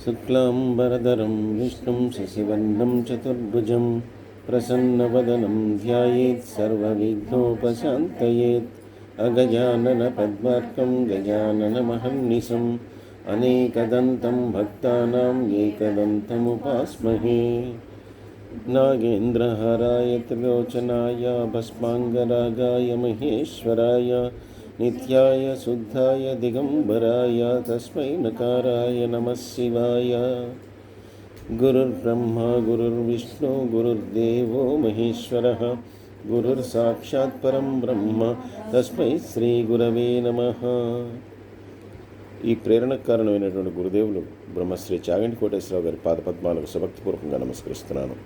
శుక్లాంబరధరం విష్ణుం శశివర్ణం చతుర్భుజం ప్రసన్నవదనం ధ్యాయేత్ సర్వవిఘ్నోపశాంతయేత్. అగజానన పద్మార్కం గజాననమహర్నిశం అనేకదంతం భక్తానాం ఏకదంతముపాస్మహే. నాగేంద్రహారాయ త్రిలోచనాయ భస్మాంగరాగాయ మహేశ్వరాయ నిత్యాయ శుద్ధాయ దిగంబరాయ తస్మై నకారాయ నమః శివాయ. గురుర్బ్రహ్మా గురుర్విష్ణు గురుర్దేవో మహేశ్వరః గురుర్సాక్షాత్ పరం బ్రహ్మ తస్మై శ్రీ గురవే నమః. ఈ ప్రేరణకు కారణమైనటువంటి గురుదేవులు బ్రహ్మశ్రీ చాగంటి కోటేశ్వరరావు గారి పాదపద్మాలకు సభక్తిపూర్వకంగా నమస్కరిస్తున్నాను.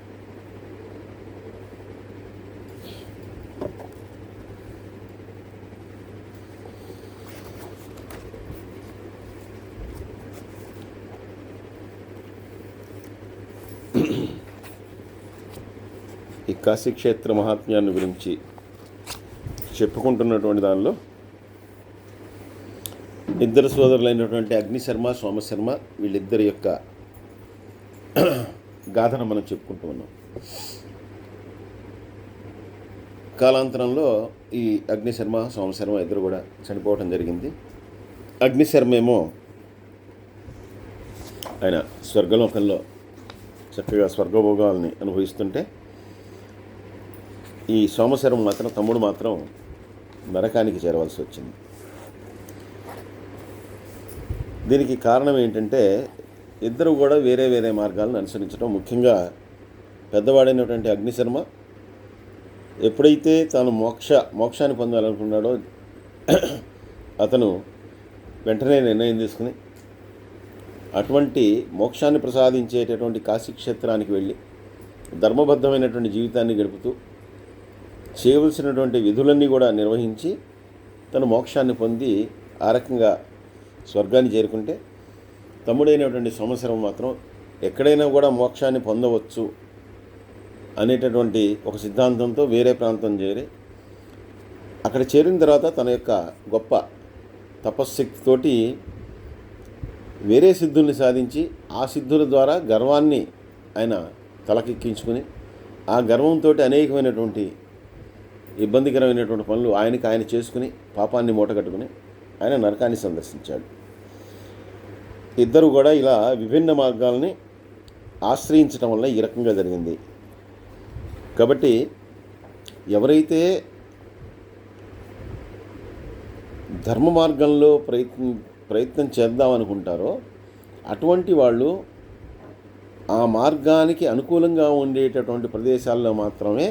ఈ కాశీక్షేత్ర మహాత్మ్యాన్ని గురించి చెప్పుకుంటున్నటువంటి దానిలో ఇద్దరు సోదరులైనటువంటి అగ్నిశర్మ సోమశర్మ వీళ్ళిద్దరి యొక్క గాథను మనం చెప్పుకుంటూ ఉన్నాం. కాలాంతరంలో ఈ అగ్నిశర్మ సోమశర్మ ఇద్దరు కూడా చనిపోవటం జరిగింది. అగ్నిశర్మ ఏమో ఆయన స్వర్గలోకంలో చక్కగా స్వర్గభోగాల్ని అనుభవిస్తుంటే, ఈ సోమశర్మ మాత్రం తమ్ముడు మాత్రం నరకానికి చేరవలసి వచ్చింది. దీనికి కారణం ఏంటంటే ఇద్దరు కూడా వేరే వేరే మార్గాలను అనుసరించడం. ముఖ్యంగా పెద్దవాడైనటువంటి అగ్నిశర్మ ఎప్పుడైతే తాను మోక్షాన్ని పొందాలనుకున్నాడో అతను వెంటనే నిర్ణయం తీసుకుని అటువంటి మోక్షాన్ని ప్రసాదించేటటువంటి కాశీక్షేత్రానికి వెళ్ళి ధర్మబద్ధమైనటువంటి జీవితాన్ని గడుపుతూ చేయవలసినటువంటి విధులన్నీ కూడా నిర్వహించి తను మోక్షాన్ని పొంది ఆ రకంగా స్వర్గాన్ని చేరుకుంటే, తమ్ముడైనటువంటి సోమశర్మ మాత్రం ఎక్కడైనా కూడా మోక్షాన్ని పొందవచ్చు అనేటటువంటి ఒక సిద్ధాంతంతో వేరే ప్రాంతం చేరి అక్కడ చేరిన తర్వాత తన యొక్క గొప్ప తపశ్శక్తితోటి వేరే సిద్ధుల్ని సాధించి ఆ సిద్ధుల ద్వారా గర్వాన్ని ఆయన తలకెక్కించుకుని ఆ గర్వంతో అనేకమైనటువంటి ఇబ్బందికరమైనటువంటి పనులు ఆయన చేసుకుని పాపాన్ని మూటగట్టుకుని ఆయన నరకాన్ని సందర్శించాడు. ఇద్దరు కూడా ఇలా విభిన్న మార్గాలని ఆశ్రయించడం వల్ల ఈ రకంగా జరిగింది. కాబట్టి ఎవరైతే ధర్మ మార్గంలో ప్రయత్నం చేద్దామనుకుంటారో అటువంటి వాళ్ళు ఆ మార్గానికి అనుకూలంగా ఉండేటటువంటి ప్రదేశాల్లో మాత్రమే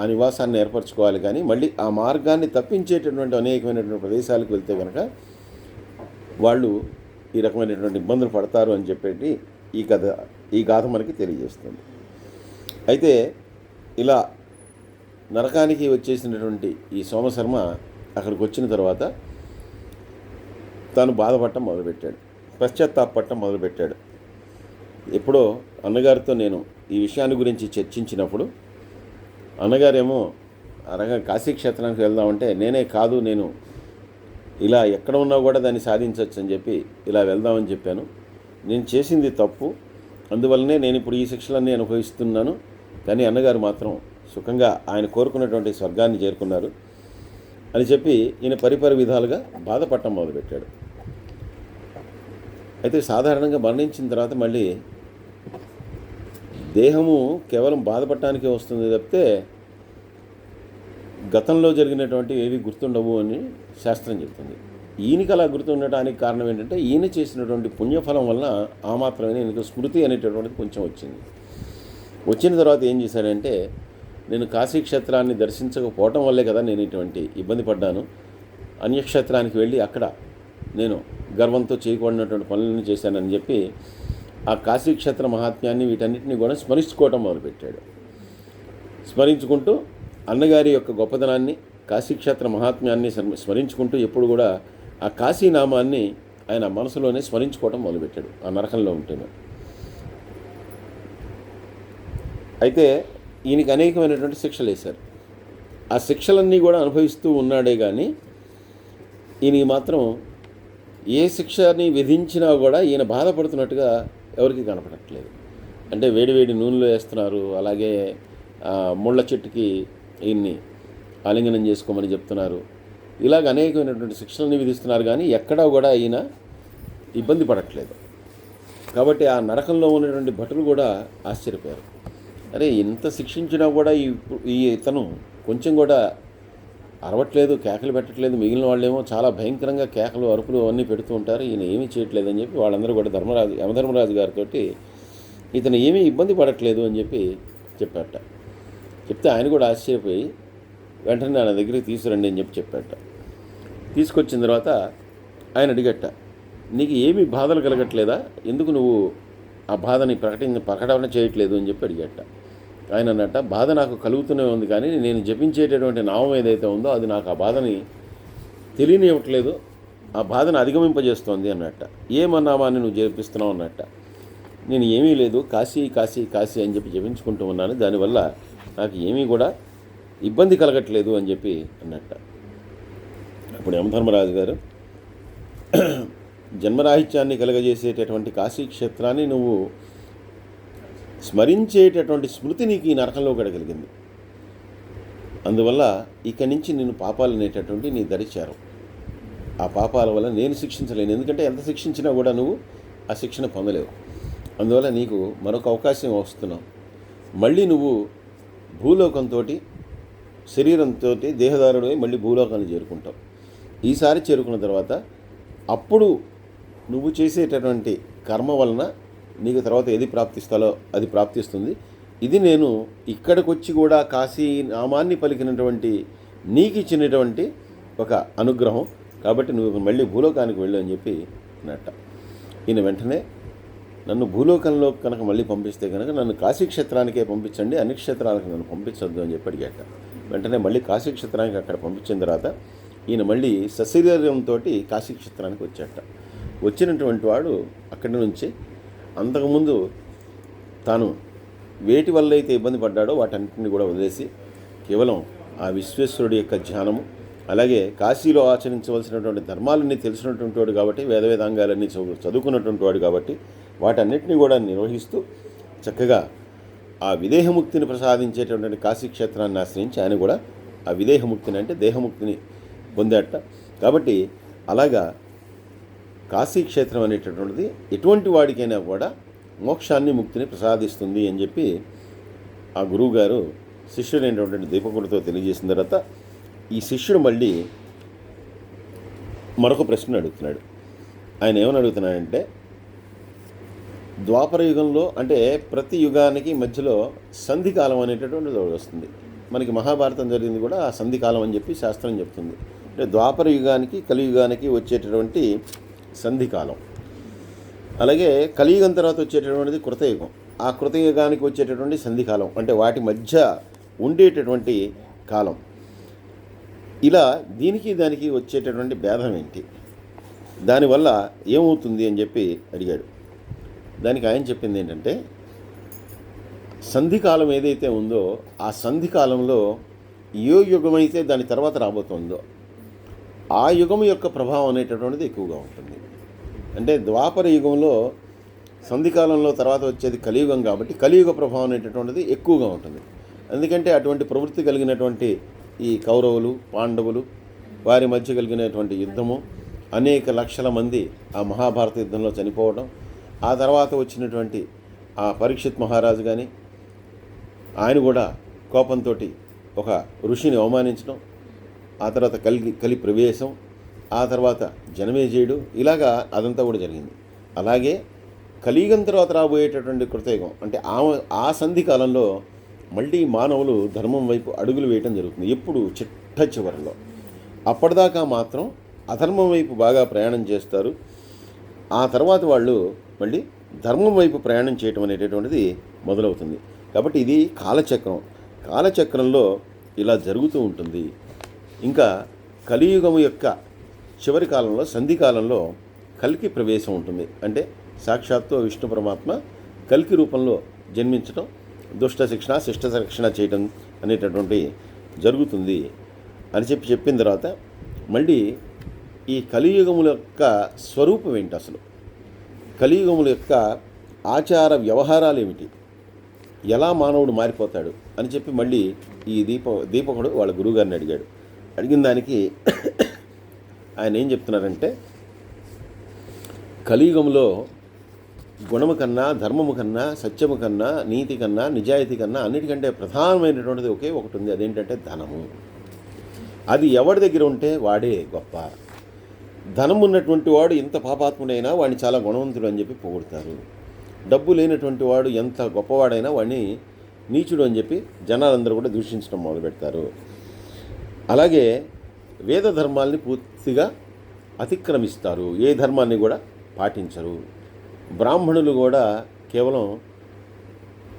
ఆ నివాసాన్ని ఏర్పరచుకోవాలి. కానీ మళ్ళీ ఆ మార్గాన్ని తప్పించేటటువంటి అనేకమైనటువంటి ప్రదేశాలకు వెళ్తే కనుక వాళ్ళు ఈ రకమైనటువంటి ఇబ్బందులు పడతారు అని చెప్పేటి ఈ గాథ మనకి తెలియజేస్తుంది. అయితే ఇలా నరకానికి వచ్చేసినటువంటి ఈ సోమశర్మ అక్కడికి వచ్చిన తర్వాత తాను బాధపడటం మొదలుపెట్టాడు, పశ్చాత్తాపడటం మొదలుపెట్టాడు. ఎప్పుడో అన్నగారితో నేను ఈ విషయాన్ని గురించి చర్చించినప్పుడు అన్నగారేమో అనగా కాశీక్షేత్రానికి వెళ్దామంటే నేనే కాదు, నేను ఇలా ఎక్కడ ఉన్నా కూడా దాన్ని సాధించవచ్చు అని చెప్పి ఇలా వెళ్దామని చెప్పాను. నేను చేసింది తప్పు, అందువల్లనే నేను ఇప్పుడు ఈ శిక్షలన్నీ అనుభవిస్తున్నాను. కానీ అన్నగారు మాత్రం సుఖంగా ఆయన కోరుకున్నటువంటి స్వర్గాన్ని చేరుకున్నారు అని చెప్పి ఈయన పరిపరి విధాలుగా బాధపడటం మొదలుపెట్టాడు. అయితే సాధారణంగా మరణించిన తర్వాత మళ్ళీ దేహము కేవలం బాధపడటానికే వస్తుంది తప్పితే గతంలో జరిగినటువంటి ఏవి గుర్తుండవు అని శాస్త్రం చెప్తుంది. ఈయనకి అలా గుర్తుండటానికి కారణం ఏంటంటే ఈయన చేసినటువంటి పుణ్యఫలం వలన ఆ మాత్రమే ఈయనకు స్మృతి అనేటటువంటిది కొంచెం వచ్చింది. వచ్చిన తర్వాత ఏం చేశాడంటే, నేను కాశీక్షేత్రాన్ని దర్శించకపోవటం వల్లే కదా నేను ఇటువంటి ఇబ్బంది పడ్డాను, అన్యక్షేత్రానికి వెళ్ళి అక్కడ నేను గర్వంతో చేయకూడనటువంటి పనులను చేశానని చెప్పి ఆ కాశీక్షేత్ర మహాత్మ్యాన్ని వీటన్నిటిని కూడా స్మరించుకోవటం మొదలుపెట్టాడు. స్మరించుకుంటూ అన్నగారి యొక్క గొప్పదనాన్ని, కాశీక్షేత్ర మహాత్మ్యాన్ని స్మరించుకుంటూ ఎప్పుడు కూడా ఆ కాశీనామాన్ని ఆయన మనసులోనే స్మరించుకోవటం మొదలుపెట్టాడు ఆ నరకంలో ఉంటేనే. అయితే ఈయనకి అనేకమైనటువంటి శిక్షలు వేశారు. ఆ శిక్షలన్నీ కూడా అనుభవిస్తూ ఉన్నాడే కానీ ఈయనకి మాత్రం ఏ శిక్షని విధించినా కూడా ఈయన బాధపడుతున్నట్టుగా ఎవరికి కనపడట్లేదు. అంటే వేడి నూనెలో వేస్తున్నారు, అలాగే ముళ్ళ చెట్టుకి ఈయన్ని ఆలింగనం చేసుకోమని చెప్తున్నారు. ఇలాగ అనేకమైనటువంటి శిక్షణని విధిస్తున్నారు, కానీ ఎక్కడా కూడా ఈయన ఇబ్బంది పడట్లేదు. కాబట్టి ఆ నరకంలో ఉన్నటువంటి భటులు కూడా ఆశ్చర్యపోయారు. అరే, ఇంత శిక్షించినా కూడా ఇతను కొంచెం కూడా అరవట్లేదు, కేకలు పెట్టట్లేదు. మిగిలిన వాళ్ళేమో చాలా భయంకరంగా కేకలు, అరుపులు అవన్నీ పెడుతూ ఉంటారు, ఈయన ఏమీ చేయట్లేదని చెప్పి వాళ్ళందరూ కూడా యమధర్మరాజు గారితో ఇతను ఏమీ ఇబ్బంది పడట్లేదు అని చెప్పి చెప్పాట. చెప్తే ఆయన కూడా ఆశ్చర్యపోయి వెంటనే నా దగ్గరికి తీసుకురండి అని చెప్పి చెప్పాట. తీసుకొచ్చిన తర్వాత ఆయన అడిగట్ట, నీకు ఏమీ బాధలు కలగట్లేదా, ఎందుకు నువ్వు ఆ బాధని ప్రకటన చేయట్లేదు అని చెప్పి అడిగట్ట. ఆయన అన్నట్ట, బాధ నాకు కలుగుతూనే ఉంది, కానీ నేను జపించేటటువంటి నామం ఏదైతే ఉందో అది నాకు ఆ బాధని తెలియనివ్వట్లేదు, ఆ బాధను అధిగమింపజేస్తోంది అన్నట్ట. ఏమన్నామాన్ని నువ్వు జపిస్తున్నావు అన్నట్ట. నేను ఏమీ లేదు, కాశీ కాశీ కాశీ అని చెప్పి జపించుకుంటూ ఉన్నాను, దానివల్ల నాకు ఏమీ కూడా ఇబ్బంది కలగట్లేదు అని చెప్పి అన్నట్ట. అప్పుడు యమధర్మరాజు గారు, జన్మరాహిత్యాన్ని కలగజేసేటటువంటి కాశీ క్షేత్రాన్ని నువ్వు స్మరించేటటువంటి స్మృతి నీకు ఈ నరకంలో గడగలిగింది, అందువల్ల ఇక్కడి నుంచి నేను పాపాలు అనేటటువంటి నీ దరిచారు. ఆ పాపాల వల్ల నేను శిక్షించలేను, ఎందుకంటే ఎంత శిక్షించినా కూడా నువ్వు ఆ శిక్షణ పొందలేవు. అందువల్ల నీకు మరొక అవకాశం వస్తున్నావు. మళ్ళీ నువ్వు భూలోకంతో శరీరంతో దేహదారుడు మళ్ళీ భూలోకాన్ని చేరుకుంటావు. ఈసారి చేరుకున్న తర్వాత అప్పుడు నువ్వు చేసేటటువంటి కర్మ వలన నీకు తర్వాత ఏది ప్రాప్తిస్తాలో అది ప్రాప్తిస్తుంది. ఇది నేను ఇక్కడికి వచ్చి కూడా కాశీ నామాన్ని పలికినటువంటి నీకు ఇచ్చినటువంటి ఒక అనుగ్రహం, కాబట్టి నువ్వు మళ్ళీ భూలోకానికి వెళ్ళు అని చెప్పి అన్నట్ట. ఈయన వెంటనే, నన్ను భూలోకంలో కనుక మళ్ళీ పంపిస్తే కనుక నన్ను కాశీక్షేత్రానికే పంపించండి, అన్ని క్షేత్రాలకు నన్ను పంపించొద్దు అని చెప్పి అడిగాట. వెంటనే మళ్ళీ కాశీక్షేత్రానికి అక్కడ పంపించిన తర్వాత ఈయన మళ్ళీ సశరీరంతో కాశీక్షేత్రానికి వచ్చాట. వచ్చినటువంటి వాడు అక్కడి నుంచి అంతకుముందు తాను వేటి వల్ల అయితే ఇబ్బంది పడ్డాడో వాటన్నింటినీ కూడా వదిలేసి కేవలం ఆ విశ్వేశ్వరుడి యొక్క ధ్యానము, అలాగే కాశీలో ఆచరించవలసినటువంటి ధర్మాలన్నీ తెలిసినటువంటి వాడు కాబట్టి, వేదవేదాంగాలన్నీ చదువుకున్నటువంటి వాడు కాబట్టి వాటన్నిటినీ కూడా నిర్వహిస్తూ చక్కగా ఆ విదేహముక్తిని ప్రసాదించేటటువంటి కాశీక్షేత్రాన్ని ఆశ్రయించి ఆయన కూడా ఆ విదేహముక్తిని అంటే దేహముక్తిని పొందాట. కాబట్టి అలాగా కాశీక్షేత్రం అనేటటువంటిది ఎటువంటి వాడికైనా కూడా మోక్షాన్ని, ముక్తిని ప్రసాదిస్తుంది అని చెప్పి ఆ గురువుగారు శిష్యుడైనటువంటి దీపకుడితో తెలియజేసిన తర్వాత ఈ శిష్యుడు మళ్ళీ మరొక ప్రశ్న అడుగుతున్నాడు. ఆయన ఏమని అడుగుతున్నాడంటే, ద్వాపర యుగంలో అంటే ప్రతి యుగానికి మధ్యలో సంధికాలం అనేటటువంటిది వస్తుంది. మనకి మహాభారతం జరిగింది కూడా ఆ సంధికాలం అని చెప్పి శాస్త్రం చెప్తుంది. అంటే ద్వాపర యుగానికి కలియుగానికి వచ్చేటటువంటి సంధికాలం, అలాగే కలియుగం తర్వాత వచ్చేటటువంటిది కృతయుగం. ఆ కృతయుగానికి వచ్చేటటువంటి సంధికాలం అంటే వాటి మధ్య ఉండేటటువంటి కాలం. ఇలా దీనికి దానికి వచ్చేటటువంటి భేదం ఏంటి, దానివల్ల ఏమవుతుంది అని చెప్పి అడిగాడు. దానికి ఆయన చెప్పింది ఏంటంటే, సంధికాలం ఏదైతే ఉందో ఆ సంధికాలంలో ఏ యుగమైతే దాని తర్వాత రాబోతుందో ఆ యుగం యొక్క ప్రభావం అనేటటువంటిది ఎక్కువగా ఉంటుంది. అంటే ద్వాపర యుగంలో సంధికాలంలో తర్వాత వచ్చేది కలియుగం కాబట్టి కలియుగ ప్రభావం అనేటటువంటిది ఎక్కువగా ఉంటుంది. ఎందుకంటే అటువంటి ప్రవృత్తి కలిగినటువంటి ఈ కౌరవులు, పాండవులు వారి మధ్య కలిగినటువంటి యుద్ధము, అనేక లక్షల మంది ఆ మహాభారత యుద్ధంలో చనిపోవడం, ఆ తర్వాత వచ్చినటువంటి ఆ పరీక్షిత్ మహారాజు కానీ ఆయన కూడా కోపంతో ఒక ఋషిని అవమానించడం, ఆ తర్వాత కలి ప్రవేశం, ఆ తర్వాత జనమేజయుడు, ఇలాగా అదంతా కూడా జరిగింది. అలాగే కలియుగం తర్వాత రాబోయేటటువంటి కృతయుగం అంటే ఆ సంధి కాలంలో మళ్ళీ మానవులు ధర్మం వైపు అడుగులు వేయటం జరుగుతుంది. ఎప్పుడు చిట్ట చివరిలో. అప్పటిదాకా మాత్రం అధర్మం వైపు బాగా ప్రయాణం చేస్తారు. ఆ తర్వాత వాళ్ళు మళ్ళీ ధర్మం వైపు ప్రయాణం చేయటం అనేటటువంటిది మొదలవుతుంది. కాబట్టి ఇది కాలచక్రం. కాలచక్రంలో ఇలా జరుగుతూ ఉంటుంది. ఇంకా కలియుగము యొక్క చివరి కాలంలో సంధికాలంలో కల్కి ప్రవేశం ఉంటుంది. అంటే సాక్షాత్తు విష్ణు పరమాత్మ కల్కి రూపంలో జన్మించడం, దుష్ట శిక్షణ శిష్ట శిక్షణ చేయటం అనేటటువంటి జరుగుతుంది అని చెప్పిన తర్వాత మళ్ళీ ఈ కలియుగముల యొక్క స్వరూపం ఏంటి, అసలు కలియుగముల యొక్క ఆచార వ్యవహారాలు ఏమిటి, ఎలా మానవుడు మారిపోతాడు అని చెప్పి మళ్ళీ ఈ దీపకుడు వాళ్ళ గురువుగారిని అడిగాడు. అడిగిన దానికి ఆయన ఏం చెప్తున్నారంటే, కలియుగంలో గుణము కన్నా, ధర్మము కన్నా, సత్యము కన్నా, నీతి కన్నా, నిజాయితీ కన్నా అన్నిటికంటే ప్రధానమైనటువంటిది ఒకే ఒకటి ఉంది. అదేంటంటే ధనము. అది ఎవరి దగ్గర ఉంటే వాడే గొప్ప. ధనం ఉన్నటువంటి వాడు ఎంత పాపాత్ముడైనా వాడిని చాలా గుణవంతుడు అని చెప్పి పొగుడతారు. డబ్బు లేనటువంటి వాడు ఎంత గొప్పవాడైనా వాడిని నీచుడు అని చెప్పి జనాలందరూ కూడా దూషించడం మొదలుపెడతారు. అలాగే వేద ధర్మాల్ని పూర్తిగా అతిక్రమిస్తారు, ఏ ధర్మాన్ని కూడా పాటించరు. బ్రాహ్మణులు కూడా కేవలం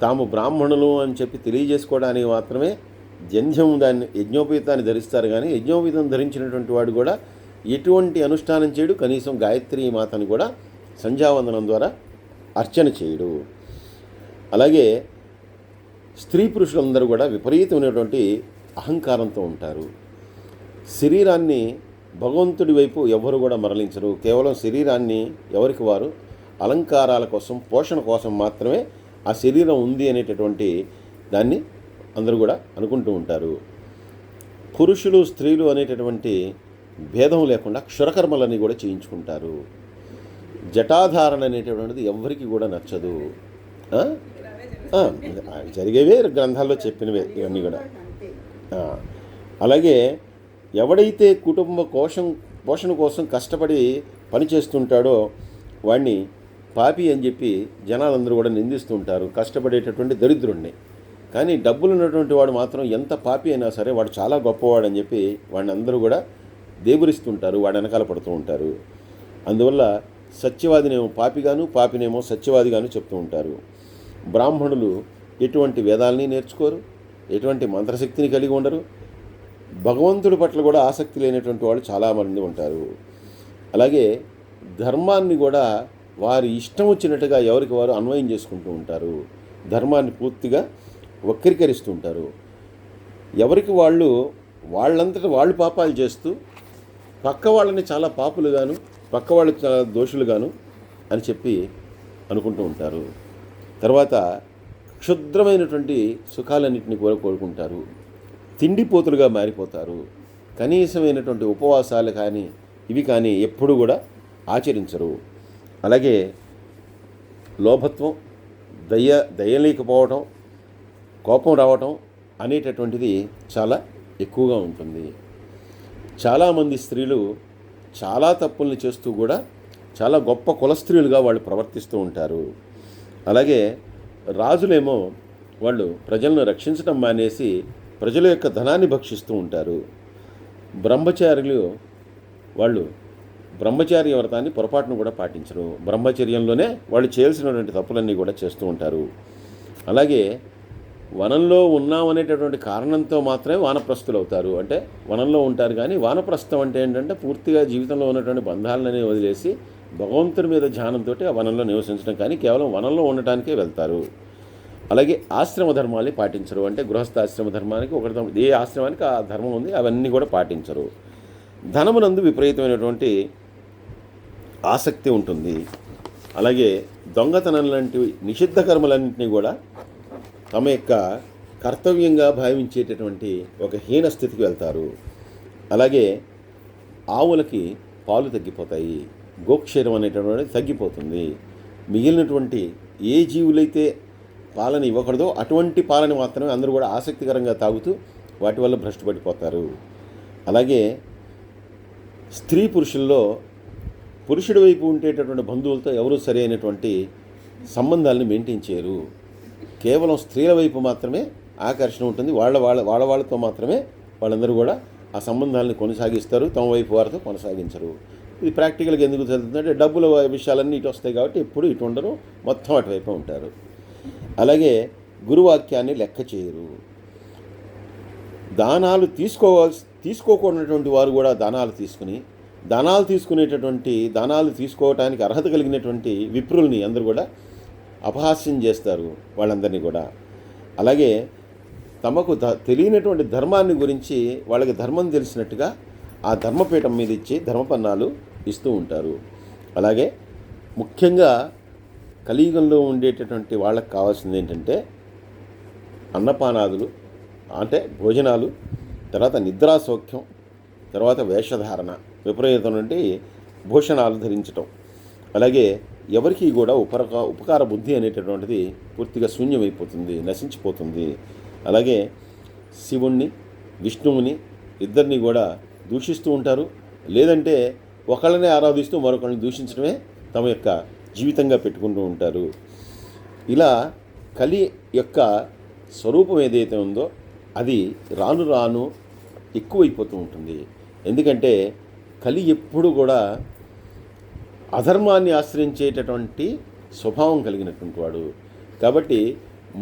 తాము బ్రాహ్మణులు అని చెప్పి తెలియజేసుకోవడానికి మాత్రమే యజ్ఞోపవీతాన్ని ధరిస్తారు. కానీ యజ్ఞోపవీతం ధరించినటువంటి వాడు కూడా ఎటువంటి అనుష్ఠానం చేయడు, కనీసం గాయత్రి మాతను కూడా సంధ్యావందనం ద్వారా అర్చన చేయడు. అలాగే స్త్రీ పురుషులందరూ కూడా విపరీతమైనటువంటి అహంకారంతో ఉంటారు. శరీరాన్ని భగవంతుడి వైపు ఎవరు కూడా మరలించరు. కేవలం శరీరాన్ని ఎవరికి వారు అలంకారాల కోసం, పోషణ కోసం మాత్రమే ఆ శరీరం ఉంది అనేటటువంటి దాన్ని అందరూ కూడా అనుకుంటూ ఉంటారు. పురుషులు స్త్రీలు అనేటటువంటి భేదం లేకుండా క్షురకర్మలని కూడా చేయించుకుంటారు. జటాధారణ అనేటటువంటిది ఎవరికి కూడా నచ్చదు. జరిగేవే గ్రంథాల్లో చెప్పినవే ఇవన్నీ కూడా. అలాగే ఎవడైతే కుటుంబ పోషణ కోసం కష్టపడి పనిచేస్తుంటాడో వాడిని పాపి అని చెప్పి జనాలందరూ కూడా నిందిస్తూ ఉంటారు, కష్టపడేటటువంటి దరిద్రుణ్ణి. కానీ డబ్బులు ఉన్నటువంటి వాడు మాత్రం ఎంత పాపి అయినా సరే వాడు చాలా గొప్పవాడని చెప్పి వాడిని అందరూ కూడా దేబురిస్తుంటారు, వాడు వెనకాల పడుతూ ఉంటారు. అందువల్ల సత్యవాదినేమో పాపిగాను, పాపినేమో సత్యవాదిగాను చెప్తూ ఉంటారు. బ్రాహ్మణులు ఎటువంటి వేదాలని నేర్చుకోరు, ఎటువంటి మంత్రశక్తిని కలిగి ఉండరు. భగవంతుడి పట్ల కూడా ఆసక్తి లేనటువంటి వాళ్ళు చాలామంది ఉంటారు. అలాగే ధర్మాన్ని కూడా వారి ఇష్టం వచ్చినట్టుగా ఎవరికి వారు అన్వయం చేసుకుంటూ ఉంటారు. ధర్మాన్ని పూర్తిగా వక్రీకరిస్తూ ఉంటారు. ఎవరికి వాళ్ళంతటా వాళ్ళు పాపాలు చేస్తూ పక్క వాళ్ళని చాలా పాపులుగాను, పక్క వాళ్ళు చాలా దోషులుగాను అని చెప్పి అనుకుంటూ ఉంటారు. తర్వాత క్షుద్రమైనటువంటి సుఖాలన్నింటినీ కూడా కోరుకుంటారు. తిండిపోతులుగా మారిపోతారు. కనీసమైనటువంటి ఉపవాసాలు కానీ ఇవి కానీ ఎప్పుడు కూడా ఆచరించరు. అలాగే లోభత్వం, దయలేకపోవటం, కోపం రావటం అనేటటువంటిది చాలా ఎక్కువగా ఉంటుంది. చాలామంది స్త్రీలు చాలా తప్పుల్ని చేస్తూ కూడా చాలా గొప్ప కులస్త్రీలుగా వాళ్ళు ప్రవర్తిస్తూ ఉంటారు. అలాగే రాజులేమో వాళ్ళు ప్రజలను రక్షించడం మానేసి ప్రజల యొక్క ధనాన్ని భక్షిస్తూ ఉంటారు. బ్రహ్మచారులు వాళ్ళు బ్రహ్మచార్య వ్రతాన్ని పొరపాటును కూడా పాటించరు. బ్రహ్మచర్యంలోనే వాళ్ళు చేయాల్సినటువంటి తప్పులన్నీ కూడా చేస్తూ ఉంటారు. అలాగే వనంలో ఉన్నామనేటటువంటి కారణంతో మాత్రమే వానప్రస్థులు అవుతారు. అంటే వనంలో ఉంటారు, కానీ వానప్రస్థం అంటే ఏంటంటే పూర్తిగా జీవితంలో ఉన్నటువంటి బంధాలనే వదిలేసి భగవంతుడి మీద ధ్యానంతో ఆ వనంలో నివసించడం, కానీ కేవలం వనంలో ఉండటానికే వెళ్తారు. అలాగే ఆశ్రమ ధర్మాల్ని పాటించరు. అంటే గృహస్థాశ్రమ ధర్మానికి ఒకటి, ఏ ఆశ్రమానికి ఆ ధర్మం ఉంది, అవన్నీ కూడా పాటించరు. ధనమునందు విపరీతమైనటువంటి ఆసక్తి ఉంటుంది. అలాగే దొంగతనం లాంటి నిషిద్ధ కర్మలన్నింటినీ కూడా తమ యొక్క కర్తవ్యంగా భావించేటటువంటి ఒక హీన స్థితికి వెళ్తారు. అలాగే ఆవులకి పాలు తగ్గిపోతాయి, గోక్షీరం అనేటటువంటిది తగ్గిపోతుంది. మిగిలినటువంటి ఏ జీవులైతే పాలన ఇవ్వకూడదో అటువంటి పాలన మాత్రమే అందరూ కూడా ఆసక్తికరంగా తాగుతూ వాటి వల్ల భ్రష్టుపడిపోతారు. అలాగే స్త్రీ పురుషుల్లో పురుషుడి వైపు ఉండేటటువంటి బంధువులతో ఎవరూ సరి అయినటువంటి సంబంధాలను మెయింటైన్ చేయరు. కేవలం స్త్రీల వైపు మాత్రమే ఆకర్షణ ఉంటుంది. వాళ్ళతో మాత్రమే వాళ్ళందరూ కూడా ఆ సంబంధాలను కొనసాగిస్తారు, తమ వైపు వారితో కొనసాగించరు. ఇది ప్రాక్టికల్గా ఎందుకు జరుగుతుందంటే డబ్బుల విషయాలన్నీ ఇటు వస్తాయి కాబట్టి ఎప్పుడు ఇటు ఉండరు, మొత్తం అటువైపు ఉంటారు. అలాగే గురువాక్యాన్ని లెక్క చేయరు. దానాలు తీసుకోకూడనటువంటి వారు కూడా దానాలు తీసుకోవటానికి అర్హత కలిగినటువంటి విప్రుల్ని అందరూ కూడా అపహాస్యం చేస్తారు వాళ్ళందరినీ కూడా. అలాగే తమకు తెలియనటువంటి ధర్మాన్ని గురించి వాళ్ళకి ధర్మం తెలిసినట్టుగా ఆ ధర్మపీఠం మీద ఇచ్చి ధర్మపన్నాలు ఇస్తూ ఉంటారు. అలాగే ముఖ్యంగా కలియుగంలో ఉండేటటువంటి వాళ్ళకి కావాల్సింది ఏంటంటే అన్నపానాదులు, అంటే భోజనాలు, తర్వాత నిద్రా సౌఖ్యం, తర్వాత వేషధారణ, విపరీతమైనటువంటి భూషణాలు ధరించటం. అలాగే ఎవరికి కూడా ఉపకార బుద్ధి అనేటటువంటిది పూర్తిగా శూన్యమైపోతుంది, నశించిపోతుంది. అలాగే శివుణ్ణి, విష్ణువుని ఇద్దరిని కూడా దూషిస్తూ ఉంటారు. లేదంటే ఒకళ్ళనే ఆరాధిస్తూ మరొకరిని దూషించడమే తమ యొక్క జీవితంగా పెట్టుకుంటూ ఉంటారు. ఇలా కలి యొక్క స్వరూపం ఏదైతే ఉందో అది రాను రాను ఎక్కువైపోతూ ఉంటుంది. ఎందుకంటే కలి ఎప్పుడు కూడా అధర్మాన్ని ఆశ్రయించేటటువంటి స్వభావం కలిగినటువంటి వాడు. కాబట్టి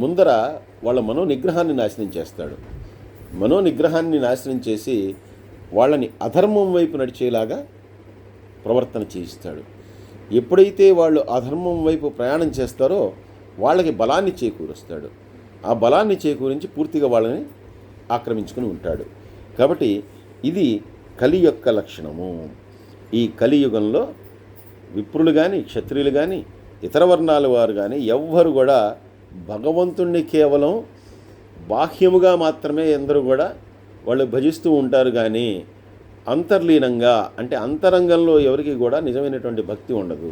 ముందర వాళ్ళ మనోనిగ్రహాన్ని నాశనం చేస్తాడు. మనోనిగ్రహాన్ని నాశనం చేసి వాళ్ళని అధర్మం వైపు నడిచేలాగా ప్రవర్తన చేయిస్తాడు. ఎప్పుడైతే వాళ్ళు అధర్మం వైపు ప్రయాణం చేస్తారో వాళ్ళకి బలాన్ని చేకూరుస్తాడు. ఆ బలాన్ని చేకూరించి పూర్తిగా వాళ్ళని ఆక్రమించుకుని ఉంటాడు. కాబట్టి ఇది కలి యొక్క లక్షణము. ఈ కలియుగంలో విప్రులు కానీ, క్షత్రియులు కానీ, ఇతర వర్ణాల వారు కానీ ఎవ్వరు కూడా భగవంతుణ్ణి కేవలం బాహ్యముగా మాత్రమే ఎందరూ కూడా వాళ్ళు భజిస్తూ ఉంటారు. కానీ అంతర్లీనంగా, అంటే అంతరంగంలో ఎవరికి కూడా నిజమైనటువంటి భక్తి ఉండదు.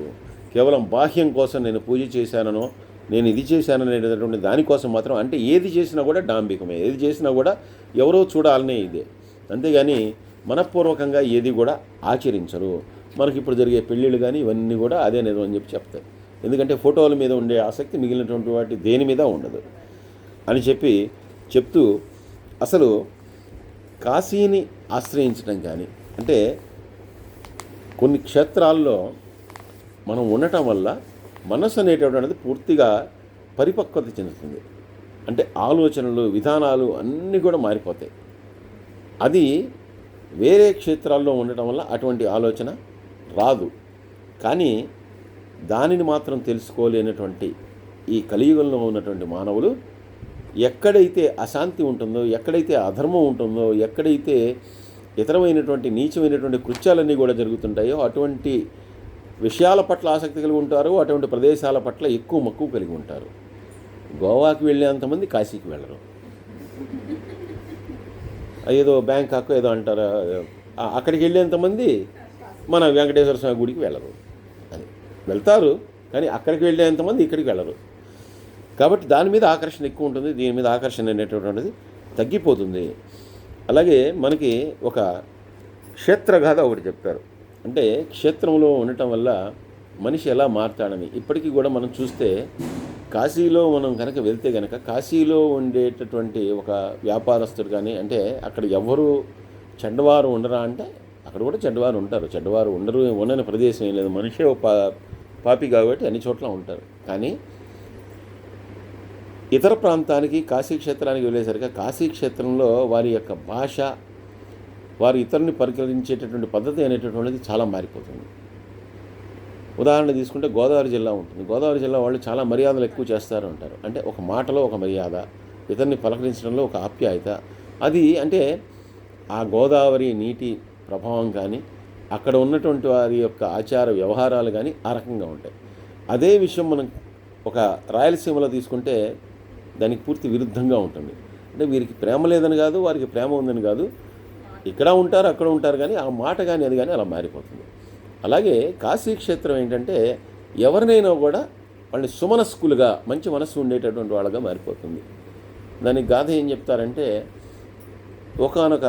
కేవలం బాహ్యం కోసం నేను పూజ చేశాననో, నేను ఇది చేశాననేటటువంటి దానికోసం మాత్రం, అంటే ఏది చేసినా కూడా డాంబికమే, ఏది చేసినా కూడా ఎవరో చూడాలనే ఇదే. అంతేగాని మనఃపూర్వకంగా ఏది కూడా ఆచరించరు. మనకి ఇప్పుడు జరిగే పెళ్ళిళ్ళు కానీ ఇవన్నీ కూడా అదే నిజం అని చెప్తాయి. ఎందుకంటే ఫోటోల మీద ఉండే ఆసక్తి మిగిలినటువంటి వాటి దేని మీద ఉండదు అని చెప్తూ అసలు కాశీని ఆశ్రయించడం కానీ, అంటే కొన్ని క్షేత్రాల్లో మనం ఉండటం వల్ల మనసు అనేటటువంటిది పూర్తిగా పరిపక్వత చెందుతుంది. అంటే ఆలోచనలు, విధానాలు అన్నీ కూడా మారిపోతాయి. అది వేరే క్షేత్రాల్లో ఉండటం వల్ల అటువంటి ఆలోచన రాదు. కానీ దానిని మాత్రం తెలుసుకోలేనటువంటి ఈ కలియుగంలో ఉన్నటువంటి మానవులు ఎక్కడైతే అశాంతి ఉంటుందో, ఎక్కడైతే అధర్మం ఉంటుందో, ఎక్కడైతే ఇతరమైనటువంటి నీచమైనటువంటి కృత్యాలన్నీ కూడా జరుగుతుంటాయో అటువంటి విషయాల పట్ల ఆసక్తి కలిగి ఉంటారు. అటువంటి ప్రదేశాల పట్ల ఎక్కువ మక్కువ కలిగి ఉంటారు. గోవాకి వెళ్ళేంతమంది కాశీకి వెళ్ళరు. ఏదో బ్యాంకాక్ ఏదో అంటారు, అక్కడికి వెళ్ళేంతమంది మన వెంకటేశ్వర స్వామి గుడికి వెళ్ళరు. అని వెళ్తారు, కానీ అక్కడికి వెళ్ళేంతమంది ఇక్కడికి వెళ్ళరు. కాబట్టి దాని మీద ఆకర్షణ ఎక్కువ ఉంటుంది, దీని మీద ఆకర్షణ అనేటటువంటిది తగ్గిపోతుంది. అలాగే మనకి ఒక క్షేత్రగాథ ఒకటి చెప్తారు. అంటే క్షేత్రంలో ఉండటం వల్ల మనిషి ఎలా మారుతాడని. ఇప్పటికీ కూడా మనం చూస్తే కాశీలో మనం కనుక వెళ్తే కనుక కాశీలో ఉండేటటువంటి ఒక వ్యాపారస్తుడు కానీ, అంటే అక్కడ ఎవరు చెడ్డవారు ఉండరా అంటే అక్కడ కూడా చెడ్డవారు ఉంటారు. చెడ్డవారు ఉండని ప్రదేశం ఏం లేదు. మనిషే పాపి కాబట్టి అన్ని చోట్ల ఉంటారు. కానీ ఇతర ప్రాంతానికి, కాశీ క్షేత్రానికి వెళ్ళేసరికి కాశీ క్షేత్రంలో వారి యొక్క భాష, వారు ఇతరుని పరికరించేటటువంటి పద్ధతి అనేటటువంటిది చాలా మారిపోతుంది. ఉదాహరణ తీసుకుంటే గోదావరి జిల్లా ఉంటుంది. గోదావరి జిల్లా వాళ్ళు చాలా మర్యాదలు ఎక్కువ చేస్తారు అంటారు. అంటే ఒక మాటలో ఒక మర్యాద, ఇతరుని పలకరించడంలో ఒక ఆప్యాయత. అది అంటే ఆ గోదావరి నీటి ప్రభావం కానీ, అక్కడ ఉన్నటువంటి వారి యొక్క ఆచార వ్యవహారాలు కానీ ఆ రకంగా ఉంటాయి. అదే విషయం మనం ఒక రాయలసీమలో తీసుకుంటే దానికి పూర్తి విరుద్ధంగా ఉంటుంది. అంటే వీరికి ప్రేమ లేదని కాదు, వారికి ప్రేమ ఉందని కాదు, ఇక్కడ ఉంటారు అక్కడ ఉంటారు, కానీ ఆ మాట కానీ అది కానీ అలా మారిపోతుంది. అలాగే కాశీ క్షేత్రం ఏంటంటే ఎవరినైనా కూడా వాళ్ళని సుమనస్కులుగా, మంచి మనస్సు ఉండేటటువంటి వాళ్ళగా మారిపోతుంది. దానికి గాథ ఏం చెప్తారంటే, ఒకానొక